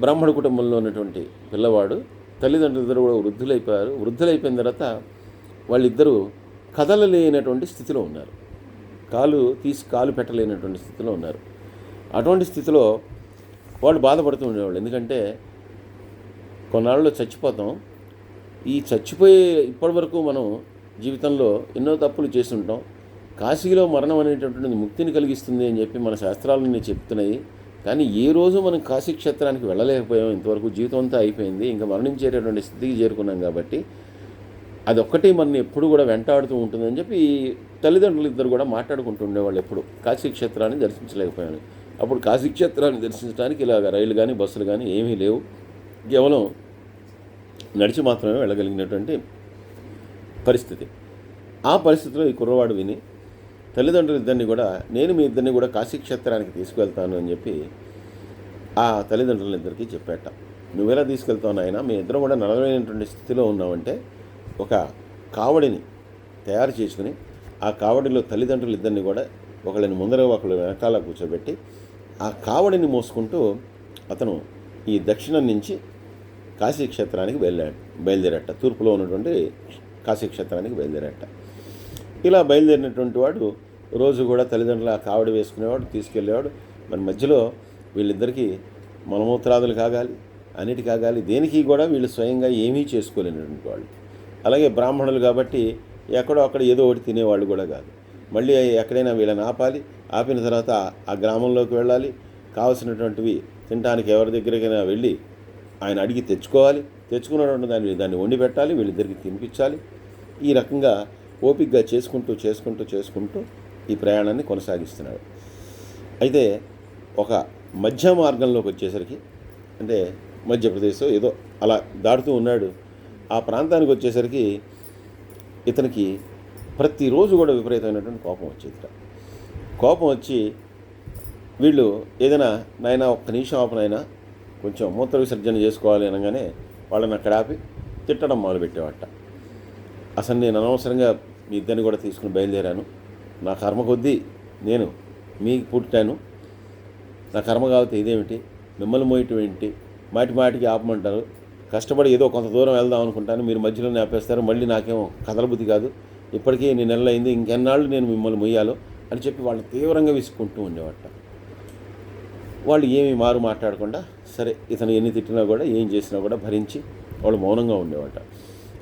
బ్రాహ్మణ కుటుంబంలో ఉన్నటువంటి పిల్లవాడు, తల్లిదండ్రులు ఇద్దరు కూడా వృద్ధులైపోయారు. వృద్ధులైపోయిన తర్వాత వాళ్ళిద్దరూ కదలలేనటువంటి స్థితిలో ఉన్నారు. కాలు పెట్టలేనటువంటి స్థితిలో ఉన్నారు. అటువంటి స్థితిలో వాళ్ళు బాధపడుతూ ఉండేవాళ్ళు. ఎందుకంటే కొన్నాళ్ళలో చచ్చిపోతాం. ఈ చచ్చిపోయే ఇప్పటి వరకు మనం జీవితంలో ఎన్నో తప్పులు చేసి ఉంటాం. కాశీలో మరణం అనేటటువంటిది ముక్తిని కలిగిస్తుంది అని చెప్పి మన శాస్త్రాలన్నీ చెప్తున్నాయి. కానీ ఏ రోజు మనం కాశీ క్షేత్రానికి వెళ్ళలేకపోయాం. ఇంతవరకు జీవితం అంతా అయిపోయింది, ఇంకా మరణించేటటువంటి స్థితికి చేరుకున్నాం. కాబట్టి అదొక్కటి మన ఎప్పుడు కూడా వెంటాడుతూ ఉంటుందని చెప్పి తల్లిదండ్రులు ఇద్దరు కూడా మాట్లాడుకుంటూ ఉండేవాళ్ళు. ఎప్పుడు కాశీ క్షేత్రాన్ని దర్శించలేకపోయాను. అప్పుడు కాశీ క్షేత్రాన్ని దర్శించడానికి ఇలాగ రైలు కానీ బస్సులు కానీ ఏమీ లేవు. కేవలం నడిచి మాత్రమే వెళ్ళగలిగినటువంటి పరిస్థితి. ఆ పరిస్థితిలో ఈ కుర్రవాడు విని తల్లిదండ్రులు ఇద్దరిని కూడా నేను మీ ఇద్దరిని కూడా కాశీక్షేత్రానికి తీసుకువెళ్తాను అని చెప్పి ఆ తల్లిదండ్రులిద్దరికీ చెప్పాట. నువ్వెలా తీసుకెళ్తావు నాయన, మీ ఇద్దరు కూడా నడవలేనటువంటి స్థితిలో ఉన్నావంటే ఒక కావడిని తయారు చేసుకుని ఆ కావడిలో తల్లిదండ్రులు ఇద్దరిని కూడా ఒకళ్ళని ముందర ఒకళ్ళు వెనకాల కూర్చోబెట్టి ఆ కావడిని మోసుకుంటూ అతను ఈ దక్షిణం నుంచి కాశీక్షేత్రానికి బయలుదేరట. తూర్పులో ఉన్నటువంటి కాశీక్షేత్రానికి బయలుదేరట. ఇలా బయలుదేరినటువంటి వాడు రోజు కూడా తల్లిదండ్రులు ఆ కావడి వేసుకునేవాడు, తీసుకెళ్ళేవాడు. మరి మధ్యలో వీళ్ళిద్దరికీ మలమూత్రాదులు కాగాలి, అన్నిటి కాగాలి, దేనికి కూడా వీళ్ళు స్వయంగా ఏమీ చేసుకోలేనటువంటి వాళ్ళు. అలాగే బ్రాహ్మణులు కాబట్టి ఎక్కడో అక్కడ ఏదో ఒకటి తినేవాళ్ళు కూడా కాదు. మళ్ళీ ఎక్కడైనా వీళ్ళని ఆపాలి, ఆపిన తర్వాత ఆ గ్రామంలోకి వెళ్ళాలి, కావలసినటువంటివి తినడానికి ఎవరి దగ్గరికైనా వెళ్ళి ఆయన అడిగి తెచ్చుకోవాలి, తెచ్చుకున్నటువంటి దాన్ని వండి పెట్టాలి, వీళ్ళిద్దరికి తినిపించాలి. ఈ రకంగా ఓపికగా చేసుకుంటూ ఈ ప్రయాణాన్ని కొనసాగిస్తున్నాడు. అయితే ఒక మధ్య మార్గంలోకి వచ్చేసరికి, అంటే మధ్యప్రదేశ్ ఏదో అలా దాటుతూ ఉన్నాడు. ఆ ప్రాంతానికి వచ్చేసరికి ఇతనికి ప్రతిరోజు కూడా విపరీతమైనటువంటి కోపం వచ్చేదిట. కోపం వచ్చి వీళ్ళు ఏదైనా నాయన ఒక్క నిమిషం ఆపనైనా కొంచెం మూత్ర విసర్జన చేసుకోవాలి అనగానే వాళ్ళని అక్కడ ఆపి తిట్టడం మొదలుపెట్టేవాట. అసలు నేను అనవసరంగా మీ ఇద్దరిని కూడా తీసుకుని బయలుదేరాను, నా కర్మ కొద్దీ నేను మీకు పుట్టాను, నా కర్మ కాబట్టి ఇదేమిటి, మిమ్మల్ని మోయటం ఏంటి, మాటికి ఆపమంటారు, కష్టపడి ఏదో కొంత దూరం వెళ్దాం అనుకుంటాను, మీరు మధ్యలోనే ఆపేస్తారు, మళ్ళీ నాకేమో కదలబుద్ధి కాదు, ఇప్పటికీ 2 నెలలు అయింది, ఇంకెన్నాళ్ళు నేను మిమ్మల్ని మొయ్యాలో అని చెప్పి వాళ్ళని తీవ్రంగా విసుక్కుంటూ ఉండేవాట. వాళ్ళు ఏమీ మాట్లాడకుండా సరే ఇతను ఎన్ని తిట్టినా కూడా ఏం చేసినా కూడా భరించి వాళ్ళు మౌనంగా ఉండేవాట.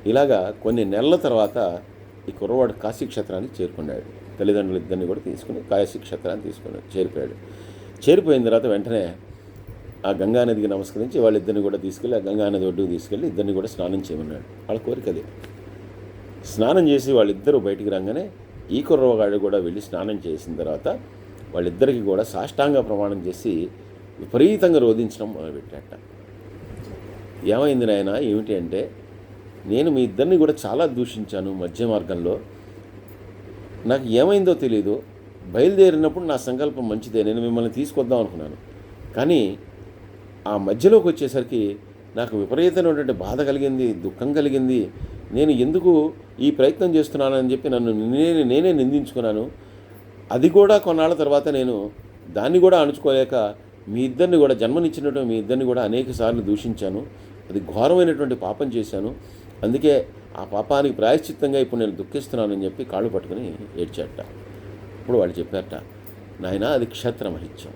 ఇలాగా కొన్ని నెలల తర్వాత ఈ కుర్రవాడు కాశీక్షేత్రానికి చేరుకున్నాడు. తల్లిదండ్రులు ఇద్దరిని కూడా తీసుకుని కాశీక్షేత్రాన్ని చేరిపోయాడు. చేరిపోయిన తర్వాత వెంటనే ఆ గంగానదికి నమస్కరించి వాళ్ళిద్దరిని కూడా తీసుకెళ్ళి ఆ గంగానది ఒడ్డుకు తీసుకెళ్ళి ఇద్దరిని కూడా స్నానం చేయమన్నాడు. వాళ్ళ కోరికది. స్నానం చేసి వాళ్ళిద్దరూ బయటికి రాగానే ఈ కుర్రవాడు కూడా వెళ్ళి స్నానం చేసిన తర్వాత వాళ్ళిద్దరికీ కూడా సాష్టాంగ ప్రమాణం చేసి విపరీతంగా రోధించడం మొదలుపెట్టాట. ఏమైంది నాయన, ఏమిటి అంటే, నేను మీ ఇద్దరిని కూడా చాలా దూషించాను మధ్య మార్గంలో, నాకు ఏమైందో తెలీదు, బయలుదేరినప్పుడు నా సంకల్పం మంచిదే, నేను మిమ్మల్ని తీసుకొద్దాం అనుకున్నాను, కానీ ఆ మధ్యలోకి వచ్చేసరికి నాకు విపరీతమైనటువంటి బాధ కలిగింది, దుఃఖం కలిగింది, నేను ఎందుకు ఈ ప్రయత్నం చేస్తున్నానని చెప్పి నన్ను నేనే నిందించుకున్నాను. అది కూడా కొన్నాళ్ళ తర్వాత నేను దాన్ని కూడా అణుచుకోలేక మీ ఇద్దరిని కూడా జన్మనిచ్చినట్టు మీ ఇద్దరిని కూడా అనేక సార్లు దూషించాను, అది ఘోరమైనటువంటి పాపం చేశాను, అందుకే ఆ పాపానికి ప్రాయశ్చిత్తంగా ఇప్పుడు నేను దుఃఖిస్తున్నానని చెప్పి కాళ్ళు పట్టుకుని ఏడ్చాట. ఇప్పుడు వాళ్ళు చెప్పారట, నాయన అది క్షేత్రమహిత్యం,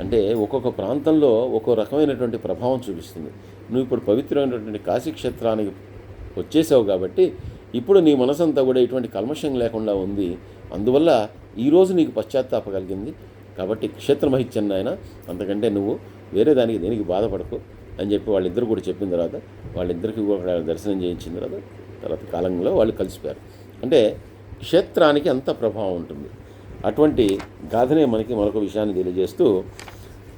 అంటే ఒక్కొక్క ప్రాంతంలో ఒక్కో రకమైనటువంటి ప్రభావం చూపిస్తుంది. నువ్వు ఇప్పుడు పవిత్రమైనటువంటి కాశీక్షేత్రానికి వచ్చేసావు కాబట్టి ఇప్పుడు నీ మనసంతా కూడా ఇటువంటి కల్మషం లేకుండా ఉంది, అందువల్ల ఈరోజు నీకు పశ్చాత్తాప కలిగింది, కాబట్టి క్షేత్రమహిత్యం నాయన, అంతకంటే నువ్వు వేరే దానికి దేనికి బాధపడకు అని చెప్పి వాళ్ళిద్దరు కూడా చెప్పిన తర్వాత వాళ్ళిద్దరికి కూడా దర్శనం చేయించిన తర్వాత కాలంలో వాళ్ళు కలిసిపోయారు. అంటే క్షేత్రానికి అంత ప్రభావం ఉంటుంది. అటువంటి గాథనే మనకి మరొక విషయాన్ని తెలియజేస్తూ,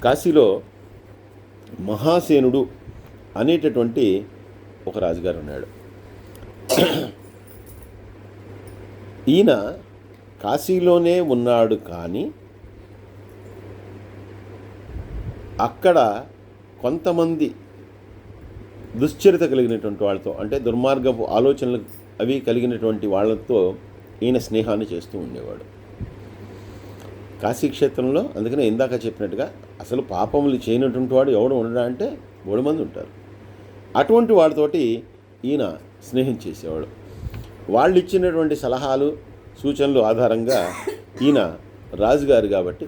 కాశీలో మహాసేనుడు అనేటటువంటి ఒక రాజుగారు ఉన్నాడు. ఈయన కాశీలోనే ఉన్నాడు, కానీ అక్కడ కొంతమంది దుశ్చరిత కలిగినటువంటి వాళ్ళతో, అంటే దుర్మార్గపు ఆలోచనలు అవి కలిగినటువంటి వాళ్ళతో ఈయన స్నేహాన్ని చేస్తూ ఉండేవాడు కాశీక్షేత్రంలో. అందుకనే ఇందాక చెప్పినట్టుగా అసలు పాపములు చేయనటువంటి వాడు ఎవడు ఉండడా అంటే 3 మంది ఉంటారు. అటువంటి వాళ్ళతోటి ఈయన స్నేహం చేసేవాడు. వాళ్ళు ఇచ్చినటువంటి సలహాలు సూచనలు ఆధారంగా ఈయన రాజుగారు కాబట్టి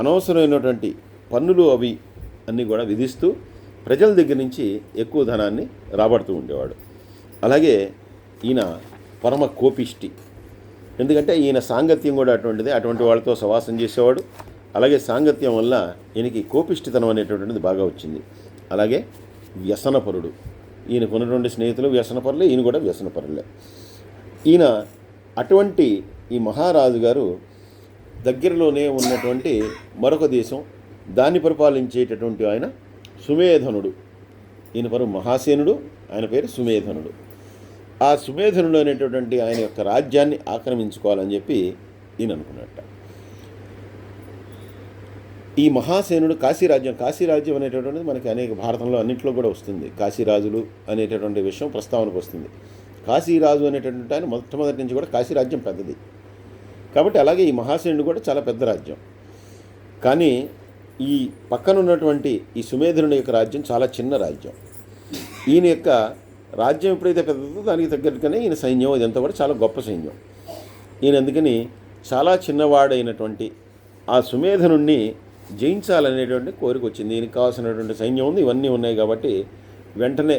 అనవసరమైనటువంటి పన్నులు అవి అన్నీ కూడా విధిస్తూ ప్రజల దగ్గర నుంచి ఎక్కువ ధనాన్ని రాబడుతూ ఉండేవాడు. అలాగే ఈయన పరమ కోపిష్టి, ఎందుకంటే ఈయన సాంగత్యం కూడా అటువంటిదే, అటువంటి వాళ్ళతో సవాసం చేసేవాడు. అలాగే సాంగత్యం వల్ల ఈయనకి కోపిష్టితనం అనేటటువంటిది బాగా వచ్చింది. అలాగే వ్యసనపరుడు, ఈయనకు ఉన్నటువంటి స్నేహితులు వ్యసనపరులే, ఈయన కూడా వ్యసనపరులే. ఈయన అటువంటి ఈ మహారాజు గారు దగ్గరలోనే ఉన్నటువంటి మరొక దేశం, దాన్ని పరిపాలించేటటువంటి ఆయన సుమేధనుడు. ఈయన పేరు మహాసేనుడు, ఆయన పేరు సుమేధనుడు. ఆ సుమేధనుడు అనేటటువంటి ఆయన యొక్క రాజ్యాన్ని ఆక్రమించుకోవాలని చెప్పి ఈయన అనుకున్నట్ట. ఈ మహాసేనుడు కాశీరాజ్యం అనేటటువంటిది మనకి అనేక భారతంలో అన్నింటిలో కూడా వస్తుంది. కాశీరాజులు అనేటటువంటి విషయం ప్రస్తావనకు వస్తుంది. కాశీరాజు అనేటటువంటి ఆయన మొట్టమొదటి నుంచి కూడా కాశీరాజ్యం పెద్దది కాబట్టి, అలాగే ఈ మహాసేనుడు కూడా చాలా పెద్ద రాజ్యం. కానీ ఈ పక్కన ఉన్నటువంటి ఈ సుమేధనుడి యొక్క రాజ్యం చాలా చిన్న రాజ్యం. ఈయన యొక్క రాజ్యం ఎప్పుడైతే పెద్దదో దానికి తగ్గట్టుగానే ఈయన సైన్యం ఇదంతా కూడా చాలా గొప్ప సైన్యం. ఈయన అందుకని చాలా చిన్నవాడైనటువంటి ఆ సుమేధనుణ్ణి జయించాలనేటువంటి కోరిక వచ్చింది. ఈయనకి కావాల్సినటువంటి సైన్యం ఉంది, ఇవన్నీ ఉన్నాయి కాబట్టి వెంటనే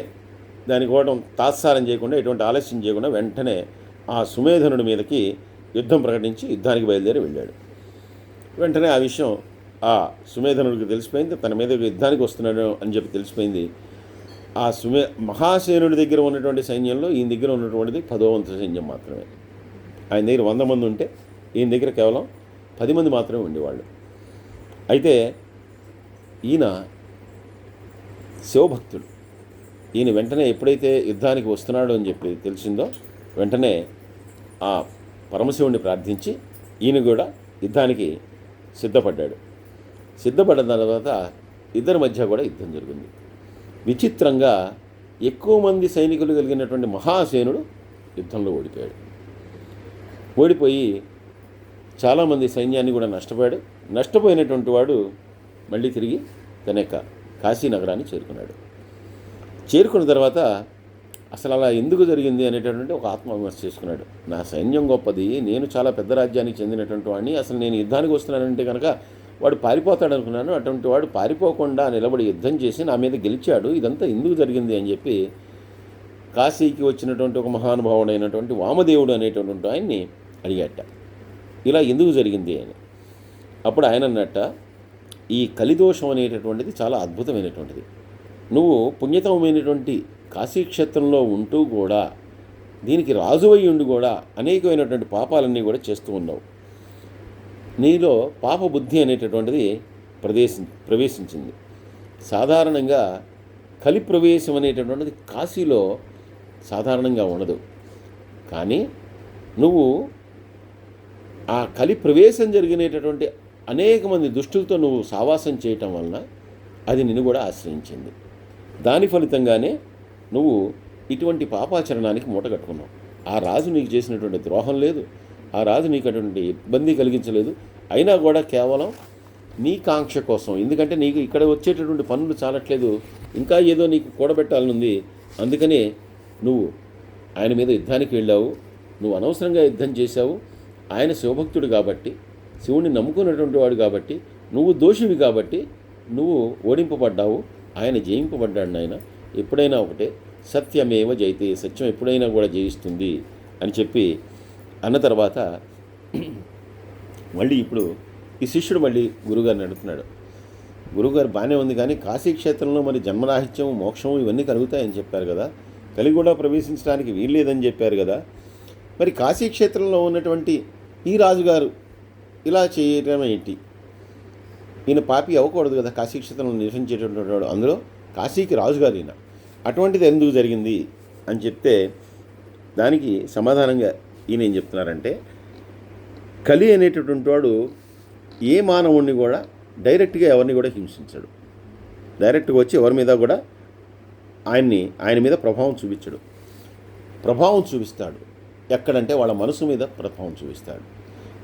దానికి కూడా తాత్సారం చేయకుండా, ఎటువంటి ఆలస్యం చేయకుండా వెంటనే ఆ సుమేధనుడి మీదకి యుద్ధం ప్రకటించి యుద్ధానికి బయలుదేరి వెళ్ళాడు. వెంటనే ఆ విషయం ఆ సుమేధనుడికి తెలిసిపోయింది. తన మీద యుద్ధానికి వస్తున్నాడు అని చెప్పి తెలిసిపోయింది. ఆ మహాసేనుడి దగ్గర ఉన్నటువంటి సైన్యంలో ఈయన దగ్గర ఉన్నటువంటిది 10వ వంతు సైన్యం మాత్రమే. ఆయన దగ్గర 100 మంది ఉంటే ఈయన దగ్గర కేవలం 10 మంది మాత్రమే ఉండేవాళ్ళు. అయితే ఈయన శివభక్తుడు. ఈయన వెంటనే ఎప్పుడైతే యుద్ధానికి వస్తున్నాడు అని చెప్పి తెలిసిందో వెంటనే ఆ పరమశివుణ్ణి ప్రార్థించి ఈయన కూడా యుద్ధానికి సిద్ధపడ్డాడు. సిద్ధపడిన తర్వాత ఇద్దరి మధ్య కూడా యుద్ధం జరిగింది. విచిత్రంగా ఎక్కువ మంది సైనికులు కలిగినటువంటి మహాసేనుడు యుద్ధంలో ఓడిపోయాడు. ఓడిపోయి చాలామంది సైన్యాన్ని కూడా నష్టపోయాడు. నష్టపోయినటువంటి వాడు మళ్ళీ తిరిగి తన యొక్క కాశీ నగరాన్ని చేరుకున్నాడు. చేరుకున్న తర్వాత అసలు అలా ఎందుకు జరిగింది అనేటటువంటి ఒక ఆత్మవిమర్శ చేసుకున్నాడు. నా సైన్యం గొప్పది, నేను చాలా పెద్ద రాజ్యానికి చెందినటువంటి వాడిని, అసలు నేను యుద్ధానికి వస్తున్నానంటే కనుక వాడు పారిపోతాడు అనుకున్నాను. అటువంటి వాడు పారిపోకుండా నిలబడి యుద్ధం చేసి నా మీద గెలిచాడు. ఇదంతా ఎందుకు జరిగింది అని చెప్పి కాశీకి వచ్చినటువంటి ఒక మహానుభావుడైనటువంటి వామదేవుడు అనేటటువంటి ఆయన్ని అడిగాట, ఇలా ఎందుకు జరిగింది అని. అప్పుడు ఆయన అన్నట్ట, ఈ కలిదోషం అనేటటువంటిది చాలా అద్భుతమైనటువంటిది. నువ్వు పుణ్యతమైనటువంటి కాశీక్షేత్రంలో ఉంటూ కూడా దీనికి రాజువై ఉండి కూడా అనేకమైనటువంటి పాపాలన్నీ కూడా చేస్తూ ఉన్నావు. నీలో పాప బుద్ధి అనేటటువంటిది ప్రవేశించింది. సాధారణంగా కలి ప్రవేశం అనేటటువంటిది కాశీలో సాధారణంగా ఉండదు. కానీ నువ్వు ఆ కలి ప్రవేశం జరిగినటువంటి అనేక మంది దుష్టులతో నువ్వు సావాసం చేయటం వలన అది నిన్ను కూడా ఆశ్రయించింది. దాని ఫలితంగానే నువ్వు ఇటువంటి పాపాచరణానికి మూటగట్టుకున్నావు. ఆ రాజు నీకు చేసినటువంటి ద్రోహం లేదు, ఆ రాజు నీకు అటువంటి ఇబ్బంది కలిగించలేదు. అయినా కూడా కేవలం నీ కాంక్ష కోసం, ఎందుకంటే నీకు ఇక్కడ వచ్చేటటువంటి పనులు చాలట్లేదు, ఇంకా ఏదో నీకు కూడబెట్టాలనుంది. అందుకనే నువ్వు ఆయన మీద యుద్ధానికి వెళ్ళావు. నువ్వు అనవసరంగా యుద్ధం చేశావు. ఆయన శివభక్తుడు కాబట్టి, శివుణ్ణి నమ్ముకున్నటువంటి వాడు కాబట్టి, నువ్వు దోషివి కాబట్టి నువ్వు ఓడింపబడ్డావు. ఆయన జయింపబడ్డాడు. ఆయన ఎప్పుడైనా ఒకటే, సత్యమేవ జయతే, సత్యం ఎప్పుడైనా కూడా జయిస్తుంది అని చెప్పి అన్న తర్వాత మళ్ళీ ఇప్పుడు ఈ శిష్యుడు మళ్ళీ గురువుగారిని అడుగుతున్నాడు. గురువుగారు బాగానే ఉంది, కానీ కాశీక్షేత్రంలో మరి జన్మరాహిత్యం, మోక్షం ఇవన్నీ కలుగుతాయని చెప్పారు కదా, కలిగి కూడా ప్రవేశించడానికి వీల్లేదని చెప్పారు కదా, మరి కాశీక్షేత్రంలో ఉన్నటువంటి ఈ రాజుగారు ఇలా చేయటం ఏంటి? ఈయన పాపి అవ్వకూడదు కదా, కాశీక్షేత్రంలో నివసించేటటువంటి వాడు, అందులో కాశీకి రాజుగారు ఈయన, అటువంటిది ఎందుకు జరిగింది అని చెప్తే దానికి సమాధానంగా ఈయన ఏం చెప్తున్నారంటే, కలి అనేటటువంటి వాడు ఏ మానవుణ్ణి కూడా డైరెక్ట్గా ఎవరిని కూడా హింసించడు. డైరెక్ట్గా వచ్చి ఎవరి మీద కూడా ఆయన మీద ప్రభావం చూపించడు. ప్రభావం చూపిస్తాడు ఎక్కడంటే వాళ్ళ మనసు మీద ప్రభావం చూపిస్తాడు.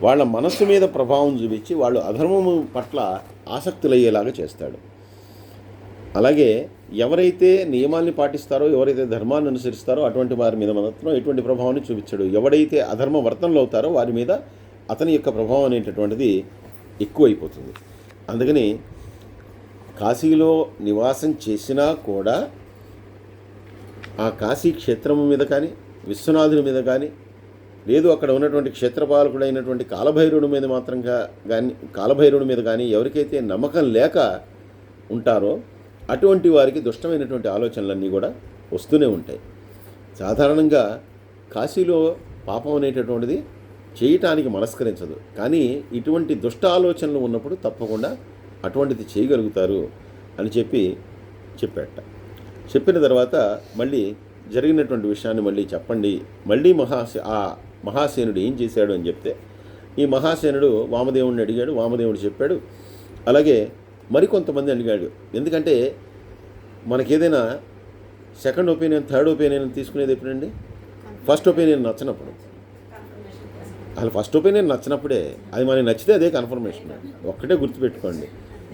వాళ్ళ మనస్సు మీద ప్రభావం చూపించి వాళ్ళు అధర్మము పట్ల ఆసక్తులయ్యేలాగా చేస్తాడు. అలాగే ఎవరైతే నియమాల్ని పాటిస్తారో, ఎవరైతే ధర్మాన్ని అనుసరిస్తారో అటువంటి వారి మీద మాత్రం ఎటువంటి ప్రభావాన్ని చూపించడు. ఎవడైతే అధర్మ వర్తనలు అవుతారో వారి మీద అతని యొక్క ప్రభావం అనేటటువంటిది ఎక్కువైపోతుంది. అందుకని కాశీలో నివాసం చేసినా కూడా ఆ కాశీ క్షేత్రము మీద కానీ, విశ్వనాథుని మీద కానీ, లేదు అక్కడ ఉన్నటువంటి క్షేత్రపాలకుడైనటువంటి కాలభైరవుడి మీద కానీ ఎవరికైతే నమ్మకం లేక ఉంటారో అటువంటి వారికి దుష్టమైనటువంటి ఆలోచనలన్నీ కూడా వస్తూనే ఉంటాయి. సాధారణంగా కాశీలో పాపం అనేటటువంటిది చేయటానికి మనస్కరించదు, కానీ ఇటువంటి దుష్ట ఆలోచనలు ఉన్నప్పుడు తప్పకుండా అటువంటిది చేయగలుగుతారు అని చెప్పాట. చెప్పిన తర్వాత మళ్ళీ జరిగినటువంటి విషయాన్ని మళ్ళీ చెప్పండి. మళ్ళీ ఆ మహాసేనుడు ఏం చేశాడు అని చెప్తే, ఈ మహాసేనుడు వామదేవుడిని అడిగాడు. వామదేవుడు చెప్పాడు. అలాగే మరికొంతమంది అడిగాడు. ఎందుకంటే మనకేదైనా సెకండ్ ఒపీనియన్, థర్డ్ ఒపీనియన్ తీసుకునేది ఎప్పుడండి? ఫస్ట్ ఒపీనియన్ నచ్చినప్పుడు. అసలు ఫస్ట్ ఒపీనియన్ నచ్చినప్పుడే. అది మనకి నచ్చితే అదే కన్ఫర్మేషన్. ఒక్కటే గుర్తుపెట్టుకోండి,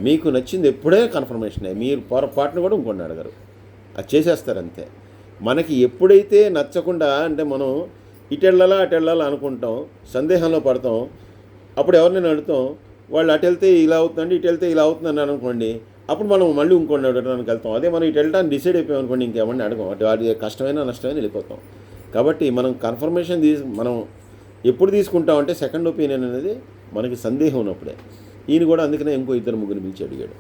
మీకు నచ్చింది ఎప్పుడే కన్ఫర్మేషనే. మీరు పొరపాటును కూడా ఇంకొన్ని అడగరు, అది చేసేస్తారు అంతే. మనకి ఎప్పుడైతే నచ్చకుండా, అంటే మనం ఇటెళ్ళాలా అటెళ్ళాలా అనుకుంటాం, సందేహంలో పడతాం, అప్పుడు ఎవరినైనా అడుగుతాం, వాళ్ళు అటు వెళ్తే ఇలా అవుతుందండి, ఇటు వెళ్తే ఇలా అవుతుందని అనుకోండి, అప్పుడు మనం మళ్ళీ ఇంకొన్ని అడగడానికి వెళ్తాం. అదే మనం ఇటు వెళ్ళడానికి డిసైడ్ అయిపోయాం అనుకోండి, ఇంకేమన్నా అడగం. అది కష్టమైనా నష్టమైనా వెళ్ళిపోతాం. కాబట్టి మనం కన్ఫర్మేషన్ మనం ఎప్పుడు తీసుకుంటామంటే సెకండ్ ఒపీనియన్ అనేది మనకి సందేహం ఉన్నప్పుడే. ఈయన కూడా అందుకనే ఇంకో ఇద్దరు ముగ్గురు పిలిచి అడిగాడు.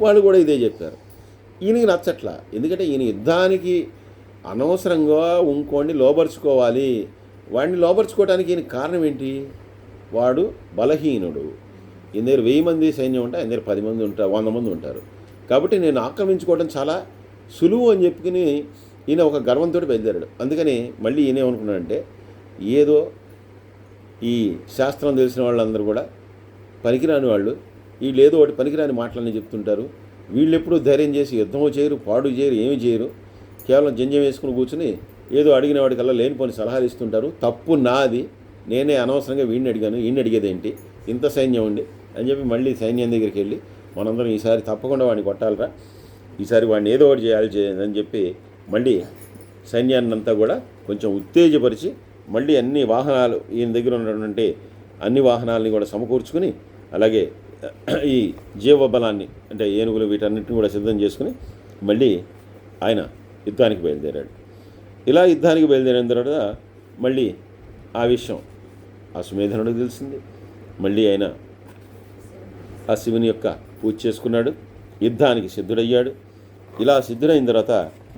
వాళ్ళు కూడా ఇదే చెప్పారు. ఈయనకి నచ్చట్లా. ఎందుకంటే ఈయన యుద్ధానికి అనవసరంగా ఇంకోండి లోబరుచుకోవాలి. వాడిని లోబరుచుకోవడానికి ఈయన కారణం ఏంటి? వాడు బలహీనుడు. ఈయన దగ్గర 1000 మంది సైన్యం ఉంటే ఆయన దగ్గర 10 మంది ఉంటారు, 100 మంది ఉంటారు. కాబట్టి నేను ఆక్రమించుకోవడం చాలా సులువు అని చెప్పుకుని ఈయన ఒక గర్వంతో బయలుదేరాడు. అందుకని మళ్ళీ ఈయన ఏమనుకున్నాడంటే, ఏదో ఈ శాస్త్రం తెలిసిన వాళ్ళందరూ కూడా పనికిరాని వాళ్ళు, వీళ్ళు ఏదో ఒకటి పనికిరాని మాటలని చెప్తుంటారు, వీళ్ళు ఎప్పుడూ ధైర్యం చేసి యుద్ధం చేయరు, పాడు చేయరు, ఏమి చేయరు, కేవలం జంజం వేసుకుని కూర్చుని ఏదో అడిగిన వాడికల్లా లేనిపోని సలహాలు ఇస్తుంటారు, తప్పు నాది, నేనే అనవసరంగా వీడిని అడిగాను, ఈయన అడిగేదేంటి, ఇంత సైన్యం ఉండి అని చెప్పి మళ్ళీ సైన్యం దగ్గరికి వెళ్ళి మనందరం ఈసారి తప్పకుండా వాడిని కొట్టాలరా, ఈసారి వాడిని ఏదో ఒకటి చేయాలని చెప్పి మళ్ళీ సైన్యాన్ని అంతా కూడా కొంచెం ఉత్తేజపరిచి మళ్ళీ అన్ని వాహనాలు, ఈయన దగ్గర ఉన్నటువంటి అన్ని వాహనాలని కూడా సమకూర్చుకుని, అలాగే ఈ జీవబలాన్ని అంటే ఏనుగులు వీటన్నిటిని కూడా సిద్ధం చేసుకుని మళ్ళీ ఆయన యుద్ధానికి బయలుదేరాడు. ఇలా యుద్ధానికి బయలుదేరిన తర్వాత మళ్ళీ ఆ విషయం ఆ సుమేధనుడికి తెలిసింది. మళ్ళీ ఆయన ఆ శివుని యొక్క పూజ చేసుకున్నాడు, యుద్ధానికి సిద్ధుడయ్యాడు. ఇలా సిద్ధుడైన తర్వాత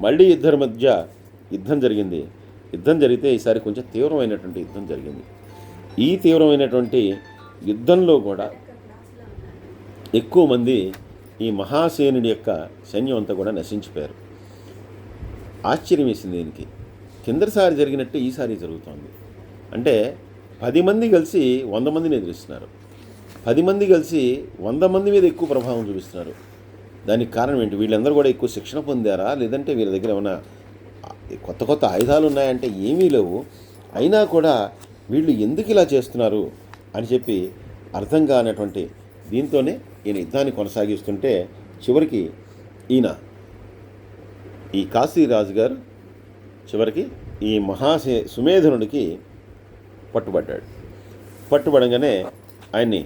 మళ్ళీ ఇద్దరి మధ్య యుద్ధం జరిగింది. యుద్ధం జరిగితే ఈసారి కొంచెం తీవ్రమైనటువంటి యుద్ధం జరిగింది. ఈ తీవ్రమైనటువంటి యుద్ధంలో కూడా ఎక్కువ మంది ఈ మహాసేనుడి యొక్క సైన్యం అంతా కూడా నశించిపోయారు. ఆశ్చర్యం వేసింది దీనికి. కిందసారి జరిగినట్టు ఈసారి జరుగుతోంది. అంటే 10 మంది కలిసి 100 మందిని ఎదిరిస్తున్నారు, 10 మంది కలిసి 100 మంది మీద ఎక్కువ ప్రభావం చూపిస్తున్నారు. దానికి కారణం ఏంటి? వీళ్ళందరూ కూడా ఎక్కువ శిక్షణ పొందారా, లేదంటే వీళ్ళ దగ్గర ఏమైనా కొత్త కొత్త ఆయుధాలు ఉన్నాయంటే ఏమీ లేవు. అయినా కూడా వీళ్ళు ఎందుకు ఇలా చేస్తున్నారు అని చెప్పి అర్థం కానటువంటి దీంతోనే ఈయన యుద్ధాన్ని కొనసాగిస్తుంటే చివరికి ఈ కాశీరాజు గారు చివరికి ఈ సుమేధనుడికి పట్టుబడ్డాడు. పట్టుబడంగానే ఆయన్ని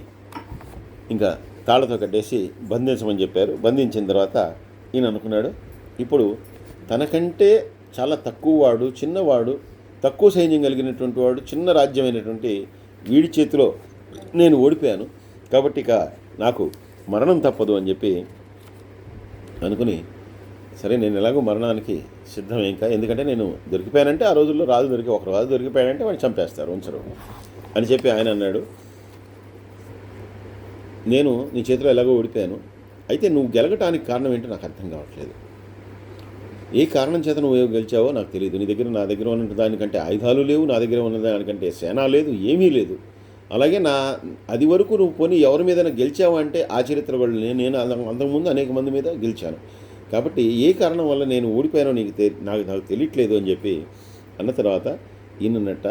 ఇంకా తాళ్లతో కట్టేసి బంధించమని చెప్పారు. బంధించిన తర్వాత ఈయన అనుకున్నాడు, ఇప్పుడు తనకంటే చాలా తక్కువ వాడు, చిన్నవాడు, తక్కువ సైన్యం కలిగినటువంటి వాడు, చిన్న రాజ్యమైనటువంటి వీడి చేతిలో నేను ఓడిపోయాను, కాబట్టి ఇక నాకు మరణం తప్పదు అని చెప్పి అనుకుని, సరే నేను ఎలాగో మరణానికి సిద్ధం ఇంకా, ఎందుకంటే నేను దొరికిపోయానంటే ఆ రోజుల్లో ఒక రాజు దొరికిపోయాడంటే వాడిని చంపేస్తారు, ఉంచరు అని చెప్పి ఆయన అన్నాడు, నేను నీ చేతిలో ఎలాగో ఓడిపోయాను, అయితే నువ్వు గెలగటానికి కారణం ఏంటో నాకు అర్థం కావట్లేదు. ఏ కారణం చేత నువ్వు గెలిచావో నాకు తెలియదు. నా దగ్గర ఉన్న దానికంటే ఆయుధాలు లేవు, నా దగ్గర ఉన్న దానికంటే సేన లేదు, ఏమీ లేదు. అలాగే అది వరకు నువ్వు పోనీ ఎవరి మీద గెలిచావు అంటే ఆ చరిత్ర వాళ్ళు నేను అంతకుముందు అనేక మంది మీద గెలిచాను, కాబట్టి ఏ కారణం వల్ల నేను ఓడిపోయానో నాకు తెలియట్లేదు అని చెప్పి అన్న తర్వాత ఈయనన్నట్ట,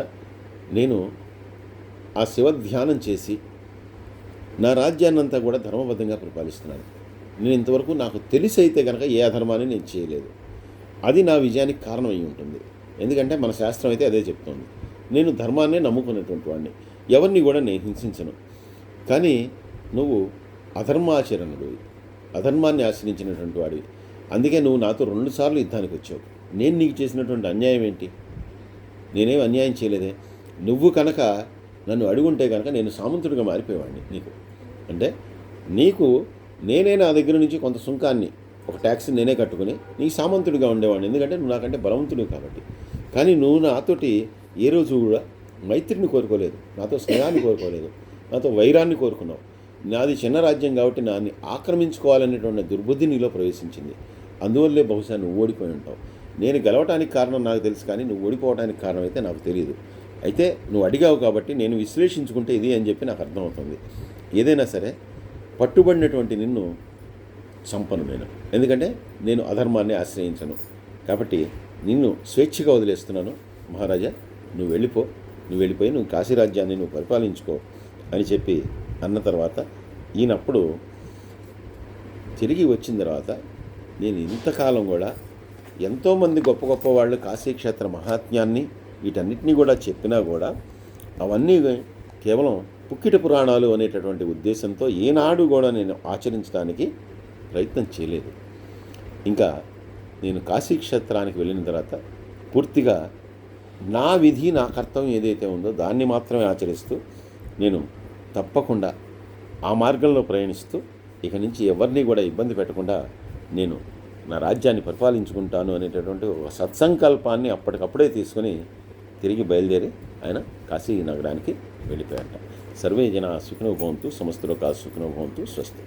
నేను ఆ శివ ధ్యానం చేసి నా రాజ్యాన్నంతా కూడా ధర్మబద్ధంగా పరిపాలిస్తున్నాను. నేను ఇంతవరకు నాకు తెలిసి అయితే కనుక ఏ అధర్మాన్ని నేను చేయలేదు. అది నా విజయానికి కారణం అయి ఉంటుంది. ఎందుకంటే మన శాస్త్రం అయితే అదే చెప్తోంది. నేను ధర్మాన్నే నమ్ముకున్నటువంటి వాడిని, ఎవరిని కూడా నేను హింసించను. కానీ నువ్వు అధర్మాచరణుడు, అధర్మాన్ని ఆశ్రయించినటువంటి వాడివి. అందుకే నువ్వు నాతో 2 సార్లు యుద్ధానికి వచ్చావు. నేను నీకు చేసినటువంటి అన్యాయం ఏంటి? నేనేం అన్యాయం చేయలేదే. నువ్వు కనుక నన్ను అడుగుంటే కనుక నేను సామంతుడిగా మారిపోయేవాడిని నీకు. అంటే నేనే నా దగ్గర నుంచి కొంత సుంకాన్ని, ఒక ట్యాక్స్ని నేనే కట్టుకుని నీకు సామంతుడిగా ఉండేవాడిని, ఎందుకంటే నువ్వు నాకంటే బలవంతుడు కాబట్టి. కానీ నువ్వు నాతోటి ఏ రోజు కూడా మైత్రిని కోరుకోలేదు, నాతో స్నేహాన్ని కోరుకోలేదు, నాతో వైరాన్ని కోరుకున్నావు. నాది చిన్న రాజ్యం కాబట్టి నాన్ని ఆక్రమించుకోవాలనేటువంటి దుర్బుద్ధి నీలో ప్రవేశించింది. అందువల్లే బహుశా నువ్వు ఓడిపోయి ఉంటావు. నేను గెలవటానికి కారణం నాకు తెలుసు, కానీ నువ్వు ఓడిపోవడానికి కారణం అయితే నాకు తెలియదు. అయితే నువ్వు అడిగావు కాబట్టి నేను విశ్లేషించుకుంటే ఇది అని చెప్పి నాకు అర్థమవుతుంది. ఏదైనా సరే పట్టుబడినటువంటి నిన్ను చంపను నేను, ఎందుకంటే నేను అధర్మాన్ని ఆశ్రయించను. కాబట్టి నిన్ను స్వేచ్ఛగా వదిలేస్తున్నాను మహారాజా, నువ్వు వెళ్ళిపోయి నువ్వు కాశీరాజ్యాన్ని నువ్వు పరిపాలించుకో అని చెప్పి అన్న తర్వాత ఈయనప్పుడు తిరిగి వచ్చిన తర్వాత నేను ఇంతకాలం కూడా ఎంతోమంది గొప్ప గొప్ప వాళ్ళు కాశీక్షేత్ర మహాత్మ్యాన్ని వీటన్నిటినీ కూడా చెప్పినా కూడా అవన్నీ కేవలం పుక్కిట పురాణాలు అనేటటువంటి ఉద్దేశంతో ఏనాడు కూడా నేను ఆచరించడానికి ప్రయత్నం చేయలేదు. ఇంకా నేను కాశీక్షేత్రానికి వెళ్ళిన తర్వాత పూర్తిగా నా విధి నా కర్తవ్యం ఏదైతే ఉందో దాన్ని మాత్రమే ఆచరిస్తూ నేను తప్పకుండా ఆ మార్గంలో ప్రయాణిస్తూ ఇక నుంచి ఎవరిని కూడా ఇబ్బంది పెట్టకుండా నేను నా రాజ్యాన్ని పరిపాలించుకుంటాను అనేటటువంటి ఒక సత్సంకల్పాన్ని అప్పటికప్పుడే తీసుకుని తిరిగి బయలుదేరి ఆయన కాశీ నగరానికి వెళ్ళిపోయాట. సర్వే జనా సుఖినో భవంతు, సమస్త లోకా సుఖినో భవంతు. స్వస్తి.